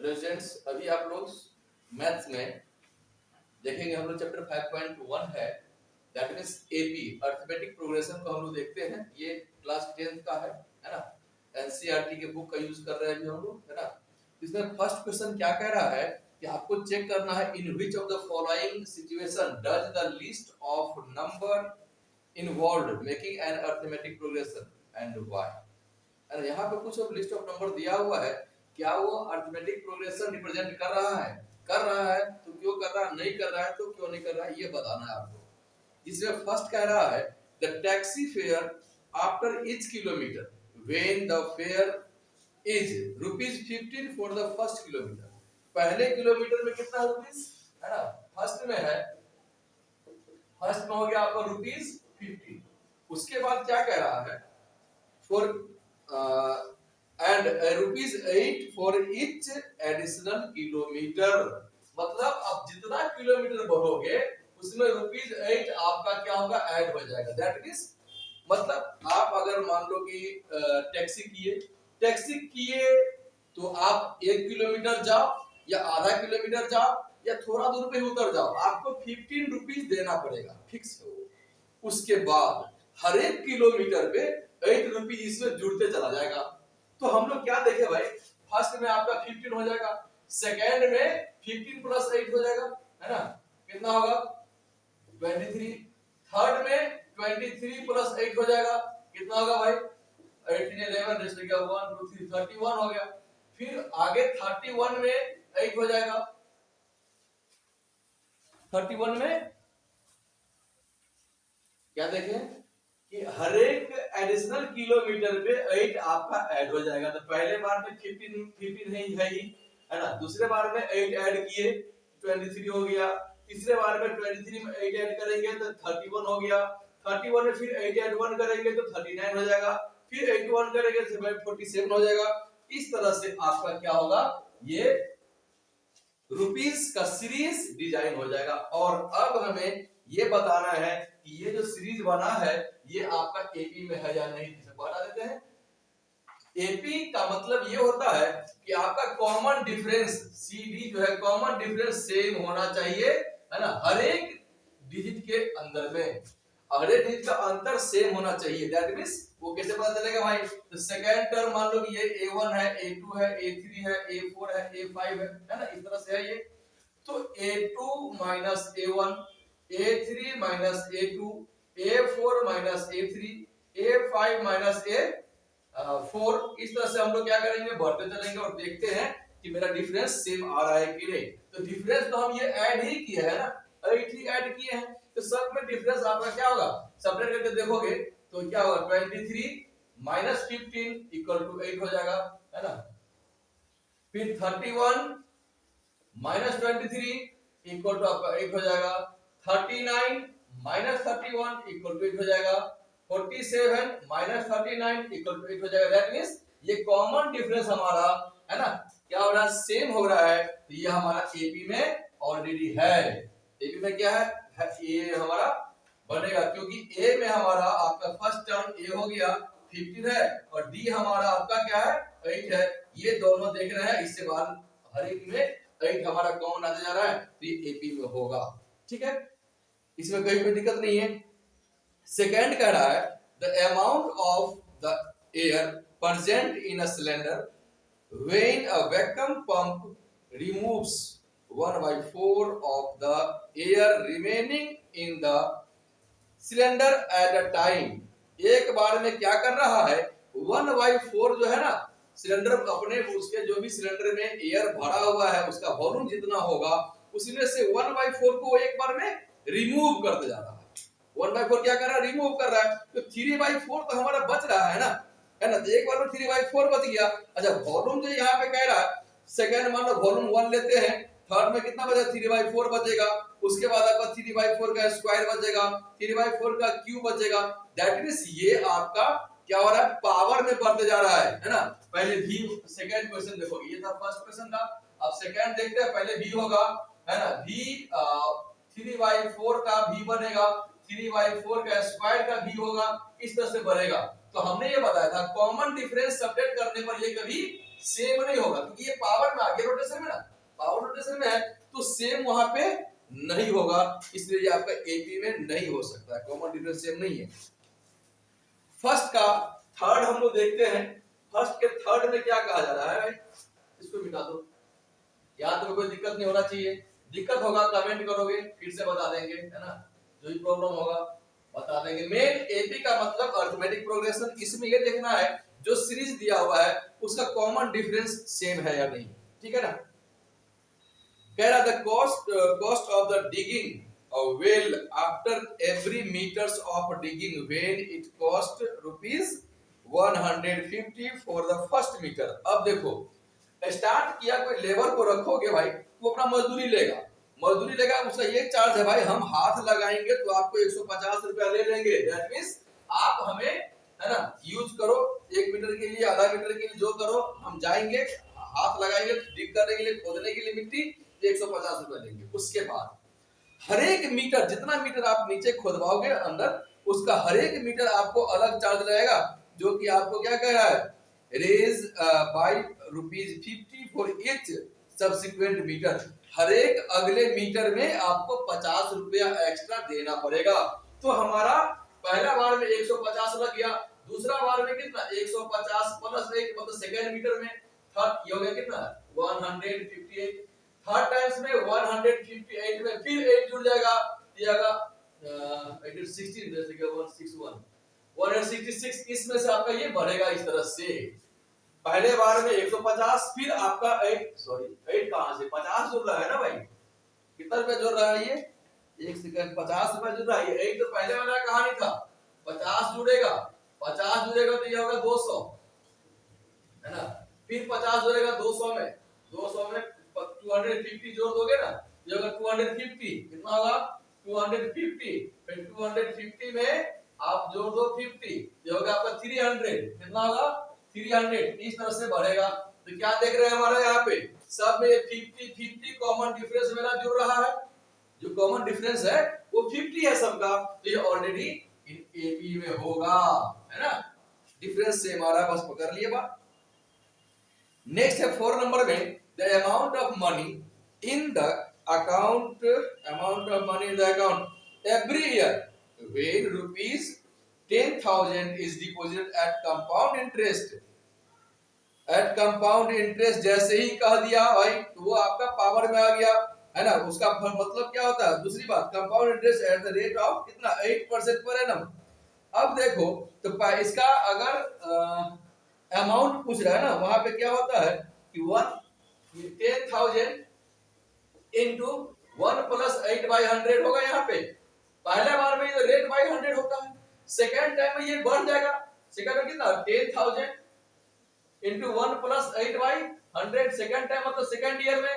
Students अभी आप लोग मैथ्स में देखेंगे, हम लोग चैप्टर 5.1 है, that means AP arithmetic progression को हम लोग देखते हैं। ये क्लास 10th का है ना। एनसीईआरटी के बुक का यूज कर रहे हैं अभी हम लोग, है ना। इसमें फर्स्ट क्वेश्चन क्या कह रहा है कि आपको चेक करना है in which of the following situation does the list of number involved making an arithmetic progression and why. यहाँ पे कुछ लिस्ट ऑफ नंबर दिया हुआ है, क्या वो अरिथमेटिक प्रोग्रेशन रिप्रेजेंट कर रहा है? कर रहा है तो क्यों कर रहा है, नहीं कर रहा है तो क्यों नहीं कर रहा है, ये बताना है आपको। इसमें फर्स्ट कह रहा है the taxi fare after each kilometre when the fair is ₹15 for the first kilometre. पहले किलोमीटर में कितना रुपीस है ना, फर्स्ट में है, फर्स्ट में हो गया आपका ₹15। उसके बाद क्या कह रहा है for and ₹8 for each additional kilometre. मतलब अब जितना किलोमीटर बढ़ोगे उसमें ₹8 आपका क्या होगा, ऐड हो जाएगा। दैट मींस मतलब आप अगर मान लो कि टैक्सी किए तो आप 1 किलोमीटर जाओ या आधा किलोमीटर जाओ या थोड़ा दूर पे उतर जाओ, आपको ₹15 देना पड़ेगा, फिक्स है वो। उसके बाद हर एक किलोमीटर पे ₹8 इसमें जुड़ते चला जाएगा। तो हम लोग क्या देखे भाई, फर्स्ट में आपका 15 हो जाएगा, सेकेंड में 15 प्लस 8 हो जाएगा, है ना, कितना होगा 23। थर्ड में 23 प्लस 8 हो जाएगा, कितना होगा भाई 18 11 रेस्ट गया 1 2 3 31 हो गया। फिर आगे 31 में 8 हो जाएगा, 31 में क्या देखें कि हर एक एडिशनल किलोमीटर पे 8 आपका ऐड हो जाएगा। तो पहले बार में 15 है ही, है ना। दूसरे बार में 8 ऐड किए 23 हो गया। तीसरे बार में 23 में 8 ऐड करेंगे तो 31 हो गया। 31 में फिर 8 ऐड 1 करेंगे तो 39 हो जाएगा। फिर 81 करेंगे तो 47 हो जाएगा। इस तरह से आपका क्या होगा, ये रुपीस का सीरीज डिजाइन हो जाएगा। और अब हमें ये बताना है कि ये जो सीरीज बना है ये आपका एपी में है या नहीं, बता देते हैं। एपी का मतलब ये होता है कि आपका कॉमन डिफरेंस सीडी जो है, कॉमन डिफरेंस सेम होना चाहिए, है ना, हर एक डिजिट के अंदर में हर एक डिजिट का अंतर सेम होना चाहिए। दैट मींस वो कैसे पता चलेगा भाई, तो सेकंड टर्म मान लो कि ये A1 है, A2 है, A3 है, A4 है, A5 है ना, इस तरह से है ये। तो A2 minus A1, A3 minus A2, A4 minus A3, A5 minus A4। इस तरह से हम लोग क्या करेंगे, बढ़ते चलेंगे और देखते हैं कि मेरा डिफरेंस सेम आ रहा है कि नहीं। तो डिफरेंस तो हम ये ऐड ही किए है ना, 8 ही ऐड किए हैं, तो सब में डिफरेंस आपका क्या होगा, सेपरेट करके देखोगे तो क्या होगा 23 माइनस 15 इक्वल टू 8 हो जाएगा, है ना। फिर 31 माइनस 23 इक्वल टू आपका 8 हो जाएगा। 39 माइनस 31 इक्वल टू 8 हो जाएगा। 47 माइनस 39 इक्वल टू 8 हो जाएगा। दैट मींस ये कॉमन डिफरेंस हमारा, है ना, क्या हो रहा है, सेम हो रहा है। तो ये हमारा एपी में ऑलरेडी है। एपी में क्या है, ये हमारा बनेगा, क्योंकि ए में हमारा आपका फर्स्ट टर्म ए हो गया 15 है और डी हमारा आपका क्या है 8 है। ये दोनों देख रहे हैं, इससे बाद हर एक में 8 हमारा कॉमन आता जा रहा है, तो ये एपी में होगा। ठीक है, इसमें कोई दिक्कत नहीं है। सेकेंड कह रहा है the amount of the air present in a cylinder when a vacuum pump removes 1/4 of the air remaining in the cylinder at a time. एक बार में क्या कर रहा है, 1/4 जो है ना, सिलेंडर अपने उसके जो भी सिलेंडर में एयर भरा हुआ है उसका वॉल्यूम जितना होगा उसमें से 1/4 को एक बार में रिमूव करते जा रहा है। 1/4 क्या कर रहा है, रिमूव कर रहा है। तो 3/4 तो हमारा बच रहा है ना, है ना, तो एक बार में 3/4 बच गया। अच्छा, वॉल्यूम जो यहाँ पे कह रहा है, सेकंड मान लो वॉल्यूम 1 लेते हैं, थर्ड में कितना बचा, 3/4 बचेगा। उसके बाद आपका 3/4 का स्क्वायर बचेगा, 3/4 का क्यूब बचेगा। दैट मींस ये आपका क्या हो रहा है, पावर में बढ़ते जा रहा है ना। पहले भी सेकंड क्वेश्चन देखोगे, ये था फर्स्ट क्वेश्चन था। अब सेकंड देखते हैं, पहले भी होगा, है ना, भी 3/4 का भी बनेगा, 3/4 का स्क्वायर का भी होगा, इस तरह से बढ़ेगा। तो हमने ये बताया था कॉमन डिफरेंस सब्ट्रैक्ट करने पर ये कभी सेम नहीं होगा, क्योंकि ये पावर में आ गया रोटेशन में ना, पावर रोटेशन में है तो सेम वहां पे नहीं होगा, इसलिए ये आपका एपी में नहीं हो सकता, कॉमन डिफरेंस सेम नहीं है। फर्स्ट का थर्ड हम लोग देखते हैं, फर्स्ट के थर्ड में क्या कहा जा रहा है भाई, इसको मिटा दो, यहाँ तो कोई दिक्कत नहीं होना चाहिए, दिक्कत होगा कमेंट करोगे फिर से बता देंगे, है ना, जो भी प्रॉब्लम होगा बता देंगे। मेन एपी का मतलब अरिथमेटिक प्रोग्रेशन, इसमें ये देखना है जो सीरीज दिया हुआ है उसका कॉमन डिफरेंस सेम है या नहीं, ठीक है ना। कह रहा the cost of the digging a well after every meters of digging when it cost rupees 150 for the first meter। अब देखो स्टार्ट किया, कोई लेबर को रखोगे भाई वो अपना मजदूरी लेगा, उसका ये चार्ज है भाई, हम हाथ लगाएंगे तो आपको 150 रुपया ले लेंगे, दैट मींस आप हमें, है ना, यूज करो 1 मीटर के लिए, आधा मीटर के लिए, जो करो, हम जाएंगे हाथ लगाएंगे डिग करने के लिए, खोदने के लिए मिट्टी, 150 रुपया लेंगे। उसके बाद हर एक मीटर, जितना मीटर आप नीचे खोदवाओगे अंदर, उसका हर एक मीटर आपको अलग चार्ज लगेगा, जो कि आपको क्या कह रहा है, raise by ₹50 for each subsequent metre, हर एक अगले मीटर में आपको 50 रुपया एक्स्ट्रा देना पड़ेगा। तो हमारा पहला बार में 150 लग गया, दूसरा बार में कितना 150 प्लस 1 मतलब सेकेंड मीटर में, थर्ड ये हो गया कितना 158, थर्ड टाइम्स में 158 में फिर 8 जुड़ जाएगा, ये आएगा 16 जैसे कि 161 166, इसमें से आपका ये बढ़ेगा इस तरह से, पहले बार में 150, फिर आपका 8 कहां से 50 जुड़ रहा है ना भाई, कितना रुपया जुड़ रहा है ये, एक सेकंड 50 रुपया जुड़ रहा है, 8 तो पहले वाला कहानी था, 50 जुड़ेगा तो ये होगा 200, है ना, फिर 50 जुड़ेगा 200 में 250 जोड़ दोगे ना, ये होगा 250, कितना होगा 250, फिर 250 में आप जोड़ दो 50, ये होगा आपका 300, कितना होगा 300, इस तरह से बढ़ेगा। तो क्या देख रहे हैं हमारे यहाँ पे सब में 50 कॉमन डिफरेंस मेरा जुड़ रहा है, जो कॉमन डिफरेंस है वो 50 है सबका, तो ये ऑलरेडी इन एपी में होगा, है ना, डिफरेंस से हमारा बस पकड़ लिए बात। नेक्स्ट है 4 नंबर में, the amount of money in the account every year when rupees 10,000 is deposited at compound interest जैसे ही कह दिया भाई तो वो आपका पावर में आ गया, है ना, उसका मतलब क्या होता है, दूसरी बात compound interest at the rate of कितना 8% पर एनम। अब देखो तो इसका अगर अमाउंट पूछ रहा है ना, वहां पे क्या होता है कि 10,000 इंटू 1 प्लस 8/100 होगा, यहाँ पे पहले बार में ये रेट बाय 100 होता है, सेकेंड टाइम में ये बढ़ जाएगा, सेकेंड में कितना 10,000 इंटू 1 प्लस 8/100, सेकेंड टाइम मतलब सेकेंड ईयर में,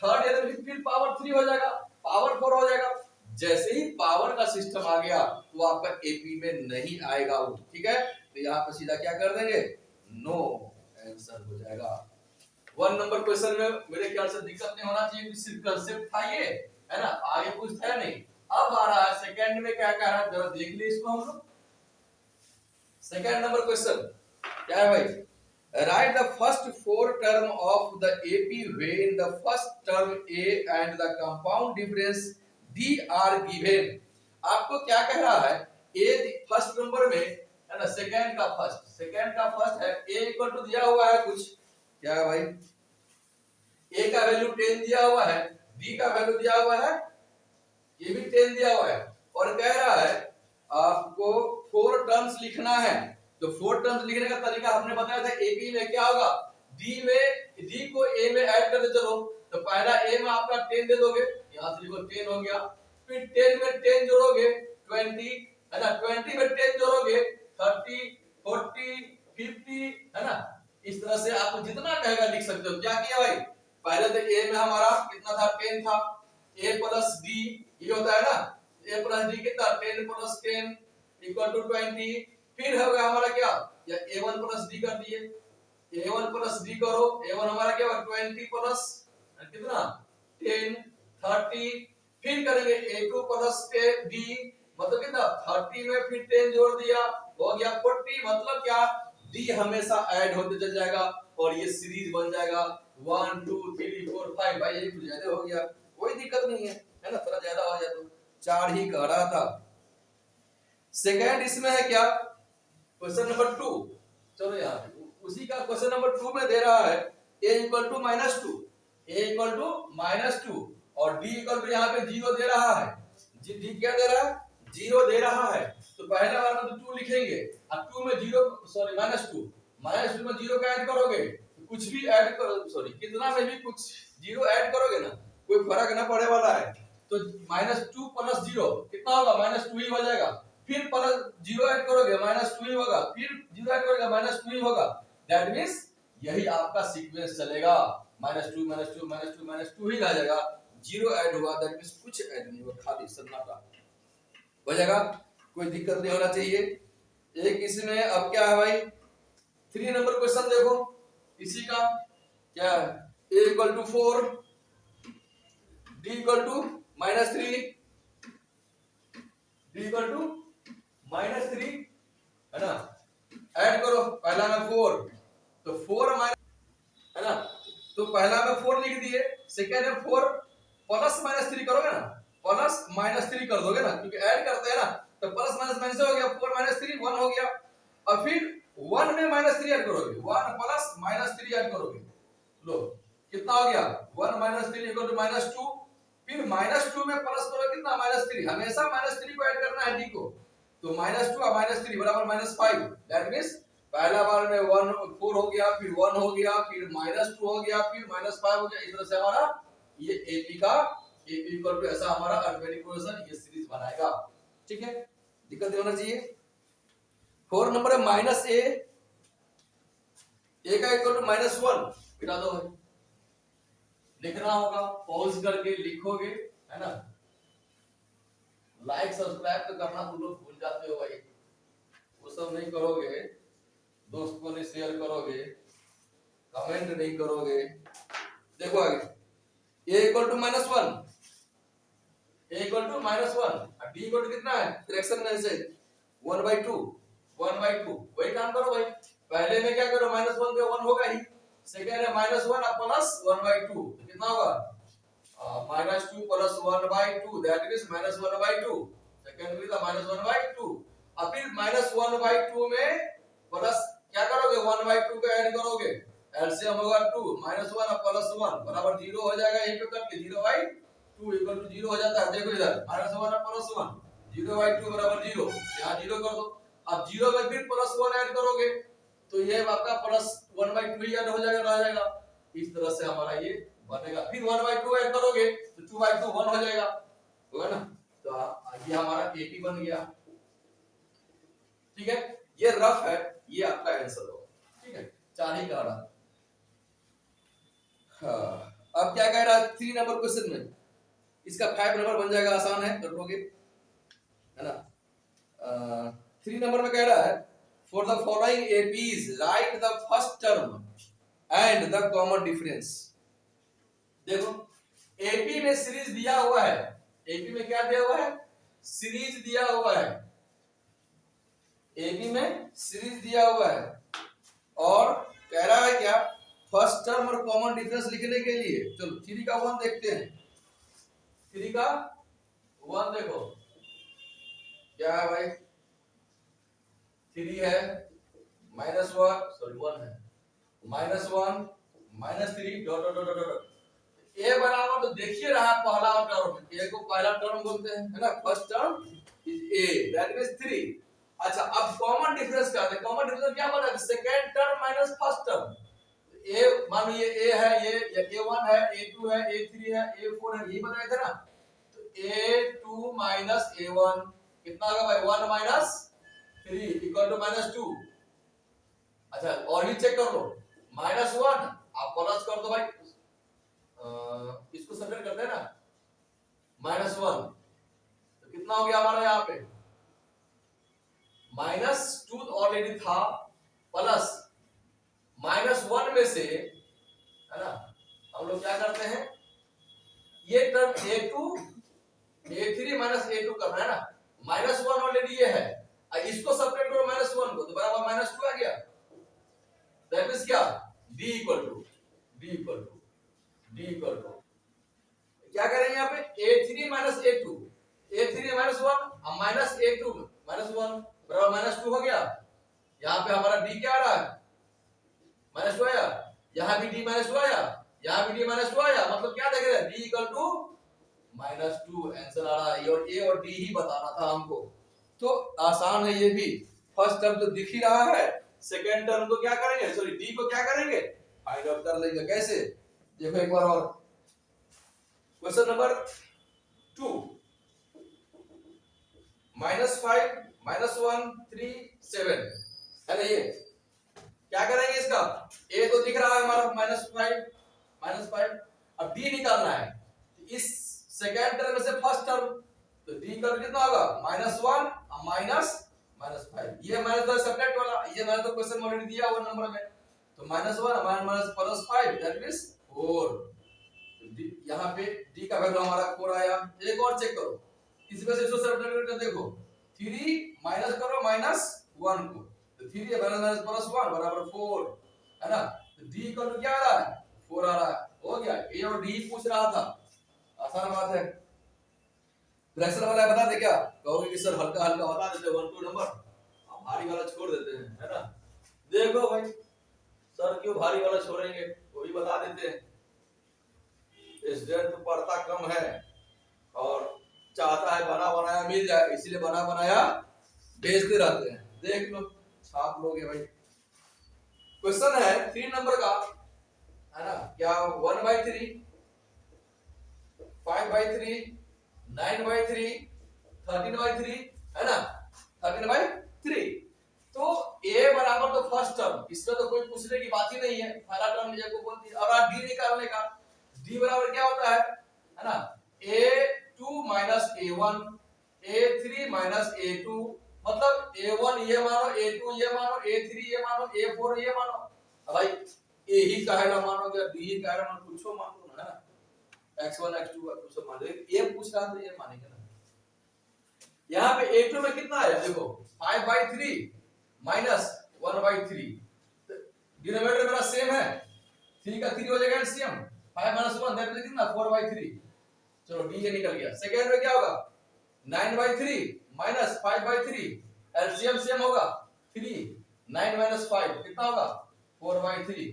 थर्ड ईयर में फिर पावर 3 हो जाएगा, पावर 4 हो जाएगा। जैसे ही पावर का सिस्टम आ गया तो आपका एपी में नहीं आएगा वो, ठीक है, तो यहाँ पे सीधा क्या कर देंगे, नो आंसर हो जाएगा। 1 नंबर क्वेश्चन में मेरे ख्याल से दिक्कत नहीं होना चाहिए, सिर्फ कांसेप्ट था ये, है ना, आगे कुछ था नहीं। अब आ रहा है सेकंड में क्या कह रहा है, जरा देख लीजिए इसको हम लोग। सेकंड नंबर क्वेश्चन क्या है भाई, right the first 4 term of the AP when the first term A and the compound difference D R given. आपको क्या कह रहा है, ए फर्स्ट नंबर में, है ना, सेकंड का फर्स्ट है, ए इक्वल टू दिया हुआ है कुछ, क्या है भाई, ए का वैल्यू 10 दिया हुआ है, बी का वैल्यू दिया हुआ है, ये भी 10 दिया हुआ है, और कह रहा है आपको 4 टर्म्स लिखना है। तो 4 टर्म्स लिखने का तरीका हमने बताया था, एपी में क्या होगा, डी को ए में ऐड कर दे, चलो तो पहला ए में आपका 10 दे दोगे, यहां से देखो 10 हो गया, फिर 10 में 10 जोड़ोगे 20, है ना, 20 में 10 जोड़ोगे 30 40 50, है ना, इस तरह से आप जितना कहेगा लिख सकते हो। क्या किया भाई, पहले तो ए में हमारा कितना था 10 था, a प्लस डी ये होता है ना, a प्लस डी कितना 10 प्लस 10 इक्वल टू 20, फिर होगा हमारा क्या, या a1 प्लस डी कर दिए, a1 प्लस डी करो, a1 हमारा क्या होगा 20 प्लस कितना 10 30, फिर करेंगे a2 प्लस डी मतलब कितना 30 में फिर 10 जोड़ दिया, हो गया 40, मतलब क्या डी हमेशा ऐड होते चल जाएगा और ये सीरीज बन जाएगा 1 2 3 4 5। भाई ये कुछ ज्यादा हो गया, कोई दिक्कत नहीं है ना, थोड़ा ज्यादा हो जाए तो 4 ही कह रहा था। सेकंड इसमें है क्या, क्वेश्चन नंबर 2। चलो यार उसी का क्वेश्चन नंबर 2 में दे रहा है a equal to -2, a equal to -2 और d इक्वल टू यहाँ पे 0 दे रहा है। d क्या दे रहा है, 0 दे रहा है। तो पहले बार में तो 2 लिखेंगे और 2 में 0 सॉरी -2 में 0 का ऐड करोगे तो कुछ भी ऐड करो, सॉरी कितना में भी कुछ 0 ऐड करोगे ना कोई फर्क ना पड़े वाला है। तो -2 प्लस 0 कितना होगा, -2 ही हो जाएगा। फिर प्लस 0 ऐड करोगे -2 ही होगा, फिर 0 ऐड करोगे -2 ही होगा। दैट मींस यही आपका सीक्वेंस चलेगा, -2 -2 -2 -2 ही रह जाएगा। 0 ऐड हुआ दैट मींस कुछ ऐड नहीं हुआ, खाली सन्नाटा हो जाएगा, कोई दिक्कत नहीं होना चाहिए। एक इसमें अब क्या है भाई, 3 नंबर क्वेश्चन देखो इसी का क्या है, a equal to 4 d equal to -3 d equal to -3 है ना। ऐड करो, पहला में 4 तो 4 माइनस है ना, तो पहला में 4 लिख दिए, सेकंड में 4 प्लस -3 करोगे ना, प्लस -3 कर दोगे ना क्योंकि ऐड करते हैं ना, तो प्लस माइनस हो गया, 4 -3 1 हो गया। और फिर 1 में -3 ऐड करोगे, 1 प्लस -3 ऐड करोगे, लो कितना हो गया 1 -3 इक्वल टू -2। फिर -2 में प्लस करो कितना -3, हमेशा -3 को ऐड करना है d को, तो -2 और -3 बराबर -5। दैट मींस पहला बार में 1 4 हो गया, फिर 1 हो गया, फिर -2 हो गया, फिर -5 हो गया। इस तरह से हमारा ये AP का AP इक्वल टू ऐसा हमारा अरिथमेटिक प्रोग्रेशन ये सीरीज बनाएगा, ठीक है, दिक्कत नहीं होना चाहिए। 4 नंबर है -a, a का इक्वल टू -1 बिठा दो भाई, लिखना होगा पॉज करके लिखोगे है ना। लाइक सब्सक्राइब तो करना तुम लोग भूल जाते हो भाई, वो सब नहीं करोगे, दोस्त को नहीं शेयर करोगे, कमेंट नहीं करोगे। देखो आगे a equal to -1, a equal to -1 और d इक्वल टू कितना है, फ्रैक्शन में से 1/2 वही काम करो भाई। पहले में क्या करो, -1 पे 1 होगा ही, सेकंड है -1 और प्लस 1/2 तो कितना होगा -2 प्लस 1/2 दैट मींस -1/2। सेकंड में था -1/2 और फिर -1/2 में प्लस क्या करोगे 1/2 को ऐड करोगे, एलसीएम होगा 2 -1 और प्लस 1 बराबर 0 हो जाएगा। यहीं पे करके 0/2 इक्वल टू 0 हो जाता है। देखो इधर -1 और प्लस 1 0/2 बराबर 0, यहां 0 कर दो। अब 0 में फिर प्लस 1 ऐड करोगे तो ये आपका प्लस 1/2 ही ऐड हो जाएगा, रह जाएगा। इस तरह से हमारा ये बनेगा। फिर 1/2 ऐड करोगे तो 2/2 1 हो जाएगा, होगा ना। तो ये हमारा AP बन गया, ठीक है। ये रफ है, ये आपका आंसर होगा, ठीक है। 4 ही कह रहा। हाँ, अब क्या कह रहा है 3 नंबर क्वेश्चन में, इसका 5 नंबर बन जाएगा, आसान है, कर लोगे है ना। 3 नंबर में कह रहा है for the following APs right the first term and the common difference. देखो AP में सीरीज दिया हुआ है, AP में क्या दिया हुआ है, सीरीज दिया हुआ है, AP में सीरीज दिया हुआ है और कह रहा है क्या, फर्स्ट टर्म और कॉमन डिफरेंस लिखने के लिए। चलो 3 का 1 देखते हैं। 3 का 1 देखो क्या है भाई, 3 है -1 सॉरी 1 है -1 -3 dot dot dot dot a बराबर, तो देखिए रहा पहला टर्म, a को पहला टर्म बोलते हैं है ना, first term is a that means 3। अच्छा अब कॉमन डिफरेंस क्या है, कॉमन डिफरेंस क्या बना, second term minus first term. a मान लो ये a है, ये a1 है, a2 है, a3 है, a4 है, यही बताया था ना। तो a2 माइनस a1 कितना होगा भाई, 1 - 3 इक्वल टू -2। अच्छा और भी चेक कर लो, -1 आप प्लस कर दो भाई, इसको सेपरेट करते हैं ना, -1 तो कितना हो गया हमारा यहाँ पे, -2 ऑलरेडी था, प्लस -1 में से है ना हम लोग क्या करते हैं, ये term a2 a3 minus a2 करना है ना, -1 ऑलरेडी ये है, इसको सेपरेट करो -1 को तो बराबर -2 आ गया। दैट मींस क्या, d इक्वल टू क्या करेंगे यहाँ पे a3 minus a2, a3 minus 1 minus a2 minus 1 बराबर माइनस 2 हो गया। यहाँ पे हमारा d क्या आ रहा है, माइनस 2 आया, यहाँ भी d माइनस 2 आया, यहाँ भी d माइनस 2 आया, मतलब क्या देख रहे हैं, d equal to minus 2 answer आ रहा है। और a और d ही बताना था हमको, तो आसान है ये भी। फर्स्ट टर्म तो दिख ही रहा है, सेकंड टर्म को क्या करेंगे, सॉरी d को क्या करेंगे, फाइंड आउट कर लेंगे। कैसे, देखो एक बार और, क्वेश्चन नंबर 2, -5 -1 3 7 है ना। ये क्या करेंगे, इसका a तो दिख रहा है हमारा -5, अब d निकालना है। इस सेकंड टर्म में से फर्स्ट टर्म, तो d का कितना होगा, -1 -5, ये माइनस द सब्ट्रैक्ट वाला, ये मैंने तो क्वेश्चन ऑलरेडी दिया हुआ नंबर में, तो -1 माइनस +5 दैट मींस 4। यहाँ पे d का वैल्यू हमारा 4 आया। एक और चेक करो, इसमें से इसको सब्ट्रैक्ट करके देखो, 3 माइनस करो -1 को, तो 3 माइनस +1 बराबर 4 है ना। तो d का क्या आ रहा है, 4 आ रहा है। हो गया, a और d पूछ रहा था, आसान बात है। फ्रैक्शन वाला बता दे क्या, कहोगे कि सर हल्का हल्का बता देते 1 2 नंबर, आप भारी वाला छोड़ देते हैं, है ना। देखो भाई, सर क्यों भारी वाला छोड़ेंगे, वो भी बता देते हैं। स्टूडेंट तो पढ़ता कम है और चाहता है बना बनाया मिल जाए, इसलिए बना बनाया भेजते रहते हैं। देख लो, छाप लोगे भाई। क्वेश्चन है 3 नंबर का, है ना, क्या 1/3 5/3 9/3 13/3 है ना, 13/3। तो a बराबर तो फर्स्ट टर्म, इसमें तो कोई पूछने की बात ही नहीं है, पहला टर्म मुझे को बोल दिया। अब d निकालने का, d बराबर क्या होता है ना, a2 minus a1 a3 minus a2, मतलब a1 ये मानो, a2 ये मानो, a3 ये मानो, a4 ये मानो। अब भाई a ही काहे ना मानोगे, b ही काहे ना मानो, कुछ मान लो ना, x1 x2 कुछ मान लो, ये पूछ रहा तो ये मानेंगे ना। यहाँ पे a2 में कितना आया, देखो 5/3 माइनस 1/3, डिनोमिनेटर मेरा सेम है, 3 का 3 हो जाएगा एलसीएम, 5 - 1 दैट इज कितना 4/3। चलो d ये निकल गया। सेकंड में क्या होगा, 9/3 माइनस 5/3, एलसीएम सेम होगा 3, 9 - 5 कितना होगा 4/3।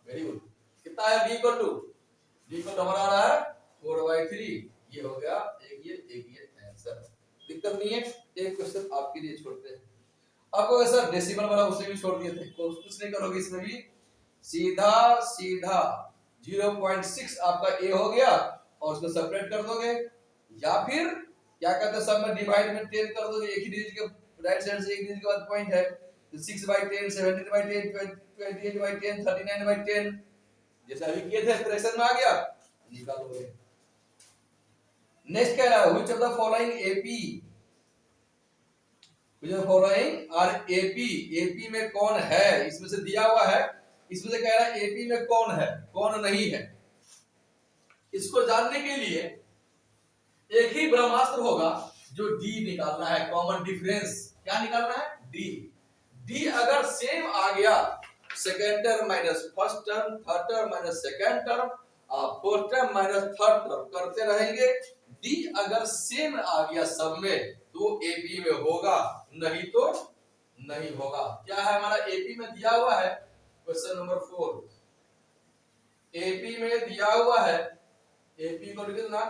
वेरी गुड, कितना है d equal to, d equal हमारा आ रहा है 4/3। ये हो गया एक ये आंसर, दिक्कत नहीं है। एक क्वेश्चन आपके लिए छोड़ते हैं, आपको सर डेसिमल वाला उसने भी छोड़ दिए थे, कुछ नहीं करोगे इसमें भी, सीधा 0.6 आपका a हो गया और उसको सेपरेट कर दोगे, या फिर क्या कहते हैं सब में डिवाइड में 10 कर दोगे, एक ही डिजिट के राइट साइड से एक डिजिट के बाद पॉइंट है, तो 6/10 17/10 28/10 39/10 जैसे अभी किए थे फ्रैक्शन में आ गया, निकालोगे। नेक्स्ट कह रहा है which of the following AP, which of the following are AP, AP में कौन है, इसमें से दिया हुआ है, इसमें से कह रहा है एपी में कौन है कौन नहीं है। इसको जानने के लिए एक ही ब्रह्मास्त्र होगा जो डी निकालना है, कॉमन डिफरेंस क्या निकालना है, डी। डी अगर सेम आ गया, second term minus first term, third term minus second term, fourth term minus third term करते रहेंगे। डी अगर सेम आ गया सब में तो एपी में होगा, नहीं तो नहीं होगा। क्या है हमारा एपी में दिया हुआ है, क्वेश्चन नंबर 4 एपी में दिया हुआ है, एपी को कितना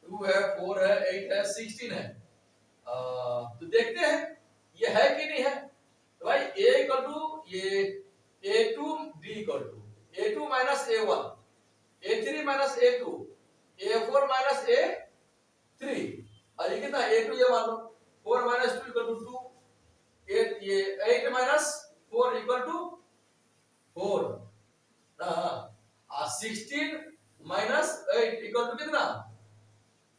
2 है 4 है 8 है 16 है। तो देखते हैं ये है कि नहीं है। तो भाई a इक्वल टू ये a2 d equal to a2 minus a1 a3 minus a2 a4 minus a3, और ये कितना a2 ये मान लो 4 माइनस 2 इक्वल टू 2, 8 ये 8 minus 4 equal to 4, 16 minus 8 equal to कितना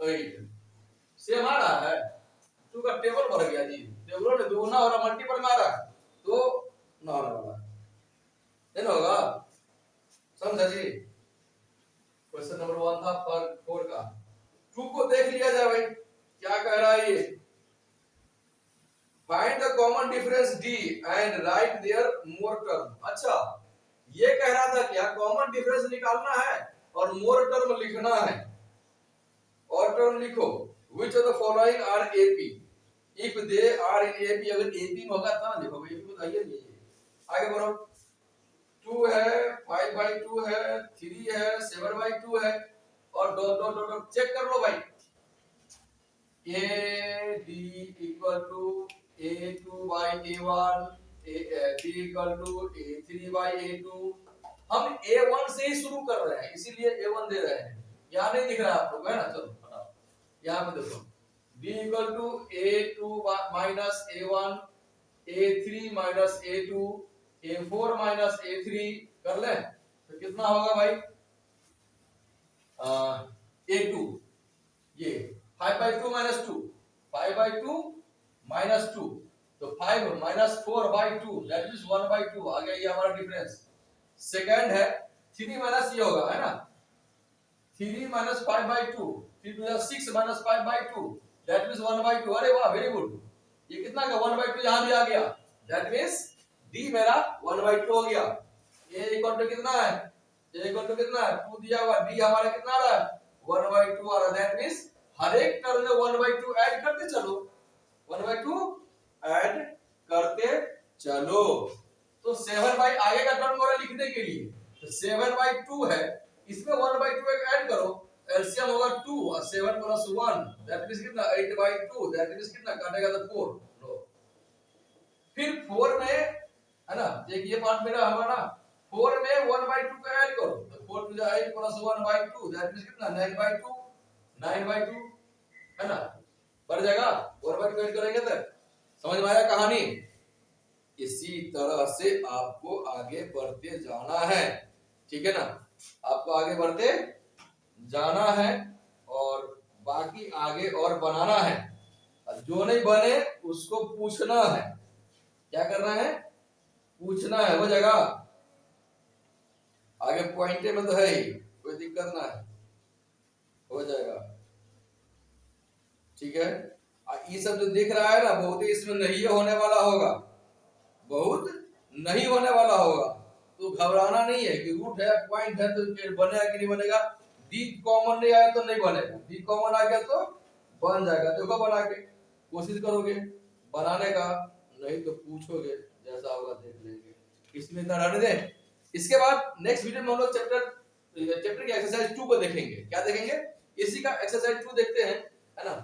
8। सेम आ रहा है, 2 का टेबल भर गया जी, टेबलों में दुगुना और मल्टीपल में आ रहा है तो ना होने वाला है ना, होगा, समझा जी। क्वेश्चन नंबर 1 था पर 4 का। 2 को देख लिया जाए भाई, क्या कह रहा है ये, find the common difference d and write there more term. अच्छा ये कह रहा था क्या, कॉमन डिफरेंस निकालना है और मोर टर्म लिखना है। और टर्म लिखो, which of the following are AP, if they are in AP, अगर AP में होगा तब लिखो, AP बताइए नहीं। आगे बढ़ो, 2 है, 5/2 है, 3 है, 7/2 है, और डॉट डॉट डॉट चेक कर लो भाई। AD equal to A2/A1, B equal to A3/A2। हम A1 से ही शुरू कर रहे हैं, इसीलिए A1 दे रहे हैं। यहाँ नहीं दिख रहा है आप लोग, है ना? चलो हटाओ, यहाँ पे देखो, B equal to A2 minus A1, A3 minus A2, A4 minus A3 कर ले, तो कितना होगा भाई? A2, ये 5/2 minus 2, 5/2 minus 2, तो 5 minus 4/2 that is 1/2 आ गया, ये हमारा डिफरेंस। सेकंड है 3 minus ये होगा, है ना? 3 minus 5/2, 3 to the 6 minus 5/2 that means 1/2। अरे वाह, वेरी गुड। ये कितना का 1/2 यहाँ भी आ गया, that means D मेरा 1/2 हो गया। A इक्वल टू कितना है? A इक्वल टू कितना है? 2 दिया हुआ, D हमारा कितना आ रहा है? 1/2 आ रहा है। that means हर एक टर्म में 1/2 ऐड करते चलो, 1/2 ऐड करते चलो। तो 7 आगे का टर्म और लिखने के लिए तो 7/2 है, इसमें 1/2 ऐड करो, एलसीएम होगा 2 और 7 प्लस 1 दैट मींस कितना? 8/2 दैट मींस कितना काटेगा तो 4। लो, फिर 4 में, है ना, देखिए ये पार्ट मेरा हमारा 4 में 1/2 का ऐड करो, तो 4 to the 8 plus 1/2 that means कितना? 9/2, 9/2, है ना? बढ़ जाएगा, 1/2 ऐड करेंगे तो समझ में आया कहानी? इसी तरह से आपको आगे बढ़ते जाना है, ठीक है ना? आपको आगे बढ़ते जाना है और बाकी आगे और बनाना है। जो नहीं बने उसको पूछना है। क्या करना है? पूछना है, हो जाएगा। आगे पॉइंटे में तो है ही, कोई दिक्कत ना है, हो जाएगा, ठीक है? ये सब जो दिख रहा है ना, बहुत ही इसमें नहीं होने वाला होगा, बहुत नहीं होने वाला होगा, तो घबराना नहीं है कि रूट है, पॉइंट है, तो बनेगा कि नहीं बनेगा। डी कॉमन नहीं आया तो नहीं बनेगा, डी कॉमन आ गया तो बन जाएगा। देखो बना के कोशिश करोगे बनाने का, नहीं तो पूछोगे, जैसा होगा देख लेंगे। इसमें इतना रहने दें। इसके बाद नेक्स्ट वीडियो में हम लोग चैप्टर की एक्सरसाइज 2 को देखेंगे। क्या देखेंगे? इसी का एक्सरसाइज 2 देखते हैं, है ना?